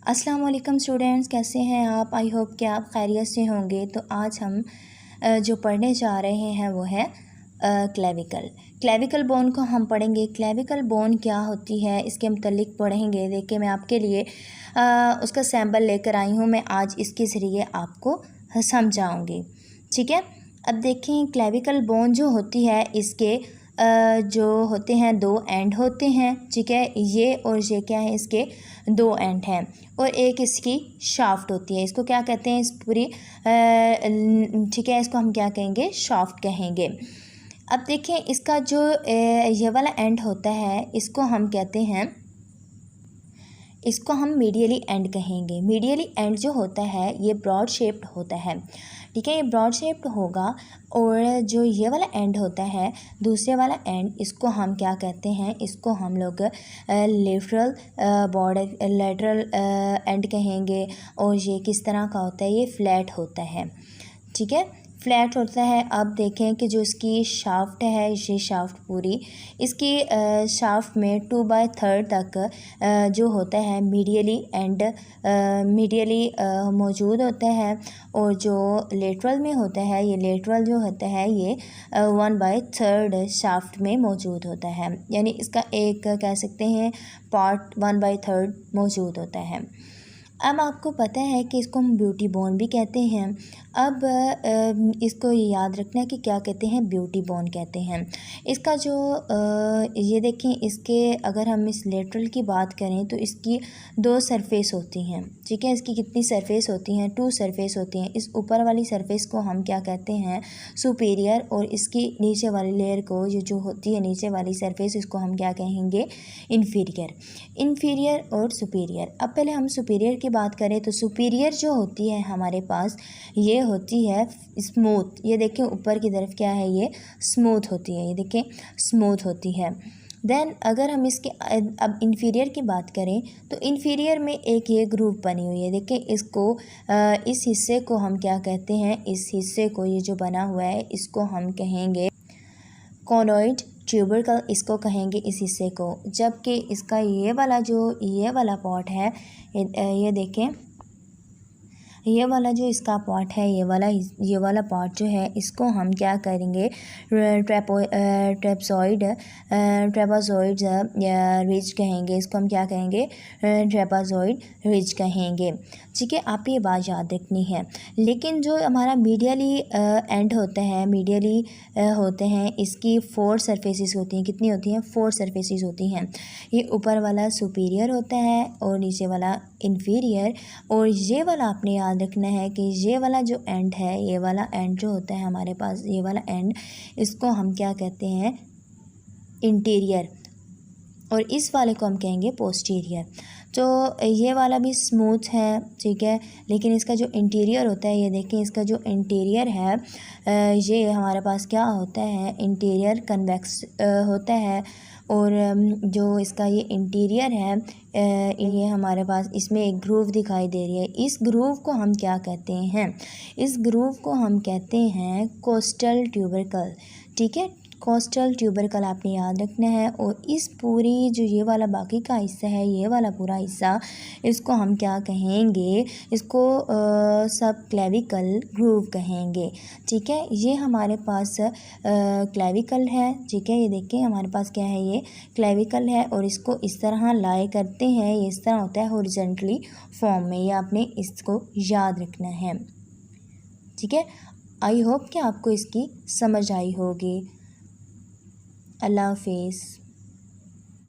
अस्सलाम वालेकुम स्टूडेंट्स, कैसे हैं आप। आई होप कि आप खैरियत से होंगे। तो आज हम जो पढ़ने जा रहे हैं वो है क्लेविकल बोन को हम पढ़ेंगे। क्लेविकल बोन क्या होती है इसके मुतल्लिक पढ़ेंगे। देखिए मैं आपके लिए उसका सैम्पल लेकर आई हूँ। मैं आज इसके ज़रिए आपको समझाऊँगी, ठीक है। अब देखें क्लेविकल बोन जो होती है इसके जो होते हैं दो एंड होते हैं, ठीक है। ये और ये क्या है, इसके दो एंड हैं और एक इसकी शाफ्ट होती है। इसको क्या कहते हैं, इस पूरी ठीक है, इसको हम क्या कहेंगे, शाफ्ट कहेंगे। अब देखें इसका जो ये वाला एंड होता है इसको हम कहते हैं, इसको हम मीडियली एंड कहेंगे। मीडियली एंड जो होता है ये ब्रॉड शेप्ड होता है, ठीक है। ये ब्रॉड शेप्ड होगा और जो ये वाला एंड होता है दूसरे वाला एंड, इसको हम क्या कहते हैं, इसको हम लोग लेटरल एंड कहेंगे। और ये किस तरह का होता है, ये फ्लैट होता है, ठीक है, फ्लैट होता है। अब देखें कि जो इसकी शाफ्ट है, ये शाफ्ट पूरी इसकी शाफ्ट में 2/3 तक जो होता है मीडियली एंड मीडियली मौजूद होता है। और जो लेटरल में होता है, ये लेटरल जो होता है ये 1/3 शाफ्ट में मौजूद होता है। यानी इसका एक कह सकते हैं पार्ट 1/3 मौजूद होता है। अब आपको पता है कि इसको हम ब्यूटी बोन भी कहते हैं। अब इसको याद रखना है कि क्या कहते हैं, ब्यूटी बोन कहते हैं। इसका जो ये देखें, इसके अगर हम इस लेटरल की बात करें तो इसकी दो सरफेस होती हैं, ठीक है। इसकी कितनी सरफेस होती हैं, 2 सरफेस होती हैं। इस ऊपर वाली सरफेस को हम क्या कहते हैं, सुपीरियर, और इसकी नीचे वाली लेयर को ये जो होती है नीचे वाली सरफेस, इसको हम क्या कहेंगे, इन्फीरियर और सुपीरियर। अब पहले हम सुपीरियर की बात करें तो सुपीरियर जो होती है हमारे पास ये होती है स्मूथ। ये देखें ऊपर की तरफ क्या है, ये स्मूथ होती है, ये देखें स्मूथ होती है। देन अगर हम इसके अब इन्फीरियर की बात करें तो इन्फीरियर में एक ये ग्रूव बनी हुई है, देखें इसको इस हिस्से को हम क्या कहते हैं, इस हिस्से को ये जो बना हुआ है इसको हम कहेंगे कॉनोइड ट्यूबरकल, इसको कहेंगे इस हिस्से को। जबकि इसका ये वाला पार्ट है, ये देखें ये वाला जो इसका पार्ट है, ये वाला पार्ट जो है इसको हम क्या करेंगे, ट्रेपज़ॉइड रिज कहेंगे। इसको हम क्या कहेंगे, ट्रेपज़ॉइड रिज कहेंगे, ठीक है। आप ये बात याद रखनी है। लेकिन जो हमारा मीडियली एंड होता है, मीडियली होते हैं, इसकी 4 सरफेसेस होती हैं। कितनी होती हैं, 4 सरफेसेस होती हैं। ये ऊपर वाला सुपीरियर होता है और नीचे वाला इन्फीरियर। और ये वाला आपने याद रखना है कि ये वाला जो एंड है, ये वाला एंड जो होता है हमारे पास, ये वाला एंड, इसको हम क्या कहते हैं, इंटीरियर, और इस वाले को हम कहेंगे पोस्टीरियर। तो ये वाला भी स्मूथ है, ठीक है। लेकिन इसका जो इंटीरियर होता है, ये देखें इसका जो इंटीरियर है ये हमारे पास क्या होता है, इंटीरियर कन्वेक्स होता है। और जो इसका ये इंटीरियर है ये हमारे पास इसमें एक ग्रूव दिखाई दे रही है। इस ग्रूव को हम क्या कहते हैं, इस ग्रूव को हम कहते हैं कोस्टल ट्यूबरकल, ठीक है। कोस्टल ट्यूबरकल आपने याद रखना है। और इस पूरी जो ये वाला बाकी का हिस्सा है, ये वाला पूरा हिस्सा, इसको हम क्या कहेंगे, इसको सब क्लेविकल ग्रूव कहेंगे, ठीक है। ये हमारे पास क्लेविकल है, ठीक है। ये देखें हमारे पास क्या है, ये क्लेविकल है और इसको इस तरह लाई करते हैं, ये इस तरह होता है हॉरिजॉन्टली फॉर्म में। ये आपने इसको याद रखना है, ठीक है। आई होप कि आपको इसकी समझ आई होगी। अल्लाह हाफिज़।